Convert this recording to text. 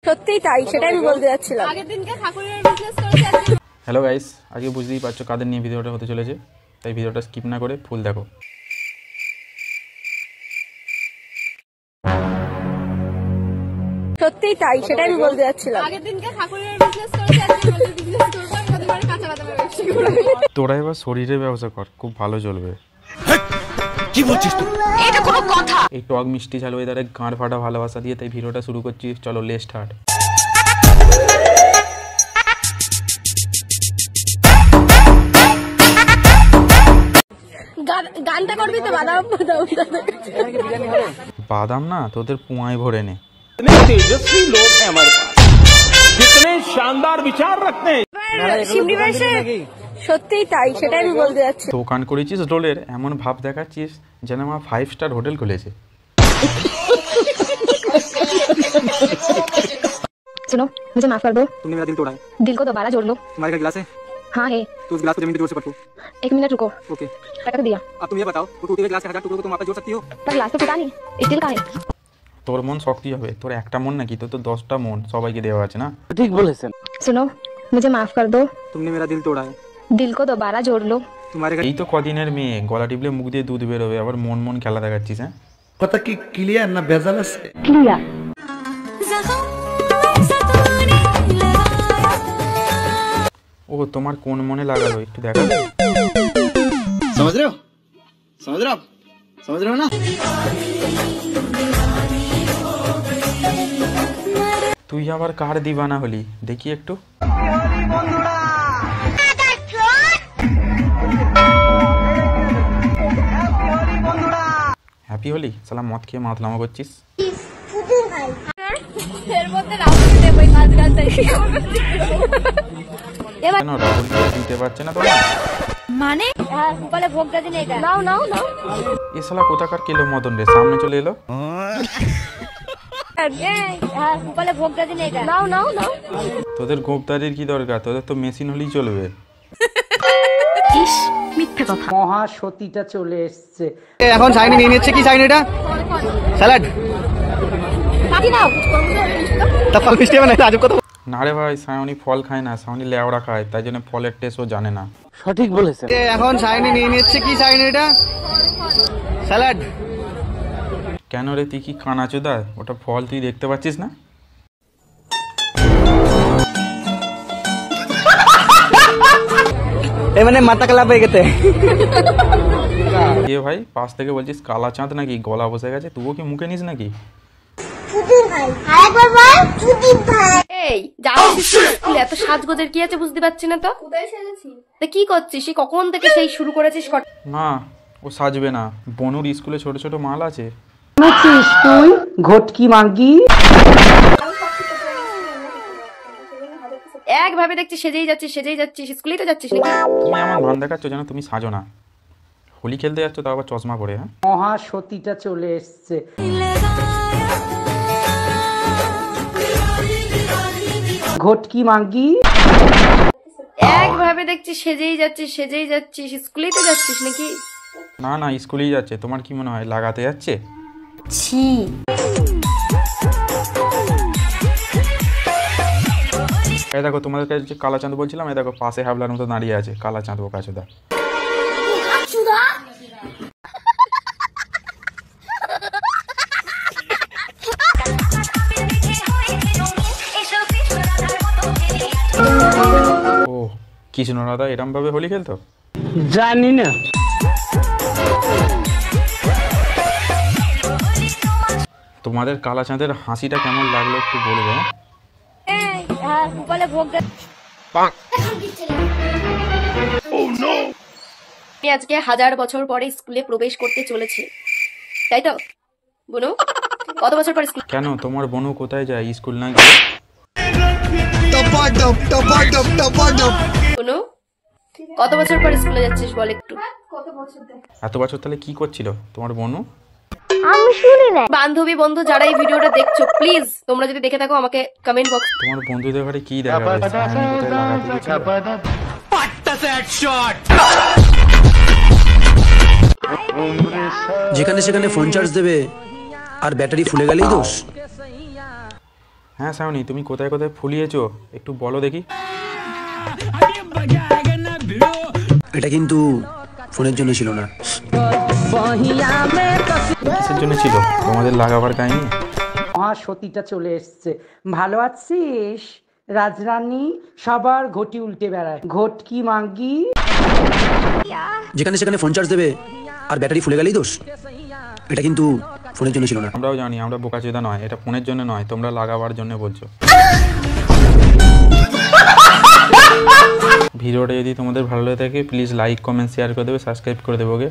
সত্যিই তাই, সেটাই আমি বলতে যাচ্ছিলাম। আগের দিনকে ঠাকুরের বিজনেস করেছে। হ্যালো গাইস, আজকে বুঝতেই পারছো কাদের নিয়ে ভিডিওটা হতে চলেছে, তাই ভিডিওটা স্কিপ না করে ফুল দেখো। সত্যিই তাই, সেটাই আমি বলতে যাচ্ছিলাম। আগের দিনকে ঠাকুরের বিজনেস করেছে, আজকে বলতে বিজনেস করব, আমি প্রতিবার কাঁচা বাদামের ব্যবসা করব। তোরা এবার শরীরের ব্যবসা কর, খুব ভালো চলবে। কি বলছিস তুই? এটা কোনো কথা? এই টক মিষ্টি ঝাল ওয়েদারে গাঁড় ফাটা ভালোবাসা দিয়ে তাই ভিডিওটা শুরু করছি। চলো লেটস স্টার্ট। গানটা করবি তো? বাদাম বাদাম বাদাম না, তোদের পুয়ায় ভরে নে। तेजस्वी लोग हैं हमारे पास, कितने शानदार विचार रखते हैं। সত্যিই তাই, সেটাই আমি বলতে যাচ্ছি। দোকান করেছিস রোলের, এমন ভাব দেখাচ্ছিস যেন আমার 5 স্টার হোটেল খুলেছে। सुनो, मुझे माफ कर दो। तुमने मेरा दिल तोड़ा है। दिल को दोबारा जोड़ लो। तुम्हारे घर गिलास है? हाँ है। तो उस गिलास को जमीन पे जोर से पटको। 1 मिनट रुको। ओके। पैसा तो दिया, अब तुम ये बताओ, वो टूटे हुए गिलास के 1000 टुकड़ों को तुम वापस जोड़ सकती हो? पर ग्लास तो फूटा नहीं, स्टील का है। তোর মন শক্তি হবে, তোর একটা মন নাকি, তোর তো 10টা মন সবাইকে দেওয়া আছে না। ठीक बोलेছেন। सुनो, मुझे माफ कर दो। तुमने मेरा दिल तोड़ा है। दिल को दोबारा जोड़ लो। तुम्हारे घर এই তো কদিনের মেয়ে, গলা টিপলে মুখ দিয়ে দুধ বেরোবে, আবার মন মন খেলা দেখাচ্ছিস। হ্যাঁ, কথা কি ক্লিয়ার না ভেজাল আছে? क्लियर। ও তোমার কোন মনে লাগালো একটু দেখাবে? समझ रहे हो? समझ रहे हो? समझ रहे हो ना? তুই আবার কার দিবানা হলি দেখি একটু। হ্যাপি হলি? সালা মদ খেয়ে মাতলামো করছিস। এর মধ্যে রাহুল দেব ওই কাজ গানটা কেন রাহুল দিতে পারছে না তোরা? মানে হ্যাঁ বলে ভোগটা দিন এটা নাও নাও নাও। এ শালা কোথাকার কেলো মদন রে, সামনে চলে এলো। হ্যাঁ বলে ভোগটা দিন এটা নাও নাও নাও। তোদের গোপদারির কি দরকার, তোদের তো মেশিন হলেই চলবে। ইস, মিথ্যে কথা। মহাসতীটা চলে এসেছে। এখন সাইনে নিয়ে নিচ্ছে। কি সাইন এটা? স্যালাড। বাকি নাও তা ফল মিষ্টি মানে আজব কথা। না রে ভাই, সায়নি ফল খায় না, সায়নি লেওড়া খায়, তাই জন্য ফলের টেস্টও জানে না। সঠিক বলেছেন। এখন সাইনে নিয়ে নিচ্ছে। কি সাইন এটা? স্যালাড। কেন রে, তুই কি কানাচোদা? ওটা ফল, তুই দেখতে পাচ্ছিস না? এ মানে মাথা কালা হয়ে গেছে। এ ভাই, পাশ থেকে বলছিস কালা চাঁদ নাকি, গলা বসে গেছে, তুইও কি মুখে নিস নাকি? এই যাচ্ছিস স্কুলে, এত সাজগোজের কি আছে বুঝতে পারছি না তো। কোথায় সেজেছি? তা কি করছিস? সেই কখন থেকে সেই শুরু করেছিস? না, ও সাজবে না। বনুর স্কুলে ছোট ছোট মাল আছে। তুই ঘটকি মাগি। একভাবে দেখছি সেজেই যাচ্ছিস, স্কুলেই তো যাচ্ছিস নাকি? তুমি আমার ভান দেখাচ্ছ যেন তুমি সাজো না। হোলি খেলতে যাচ্ছ, তাও আবার চশমা পরে। হ্যাঁ, মহাসতীটা চলে এসেছে। ঘটকি মাগি। একভাবে দেখছি সেজেই যাচ্ছিস, স্কুলেই তো যাচ্ছিস নাকি? না না, স্কুলেই যাচ্ছে। তোমার কি মনে হয় লাগাতে যাচ্ছে? ছি। এই দেখো, তোমাদের কাছে যে কালা চাঁদ বলছিলাম, এই দেখো পাশে হাবলার মতো দাঁড়িয়ে আছে কালা চাঁদ, বোকাচোদা। ও কৃষ্ণরাধা এরম ভাবে হোলি খেলতো? জানি না। তোমাদের কালা চাঁদের হাসিটা কেমন লাগলো একটু বলবে? হ্যাঁ বলে ভোগটা। আমি আজকে 1000 বছর পরে স্কুলে প্রবেশ করতে চলেছি, তাই তো বনু? কত বছর পরে স্কুল? কেন, তোমার বনু কোথায় যায় স্কুল না গিয়ে? বনু কত বছর পরে স্কুলে যাচ্ছিস বল একটু? এত বছর তাহলে কি করছিল তোমার বনু? আমি শুনি না। বান্ধবী বন্ধু যারা এই ভিডিওটা দেখছো, প্লিজ তোমরা যদি দেখে থাকো আমাকে কমেন্ট বক্স। তোমার বন্ধুদের ঘরে কি দেখা যাচ্ছে? যেখানে সেখানে ফোন চার্জ দেবে আর ব্যাটারি ফুলে গেলেই দোষ। হ্যাঁ শ্রাবণী, তুমি কোথায় কোথায় ফুলিয়েছো একটু বলো দেখি। এটা কিন্তু ফোনের জন্য ছিল না। কিসের জন্য ছিল? তোমাদের লাগাবার কাহিনী। মহাসতীটা চলে এসছে। ভালো আছিস রাজরানী? সবার ঘটি উল্টে বেড়ায়, ঘটকি মাগি। যেখানে সেখানে ফোন চার্জ দেবে আর ব্যাটারি ফুলে গেলেই দোষ। এটা কিন্তু ফোনের জন্য ছিল না। আমরাও জানি, আমরা বোকাচোদা নয়, এটা ফোনের জন্য নয়, তোমরা লাগাবার জন্য বলছো। ভিডিওটা যদি তোমাদের ভালো লাগে থাকে প্লিজ লাইক কমেন্ট শেয়ার করে দেবে, সাবস্ক্রাইব করে দেবে। ওকে।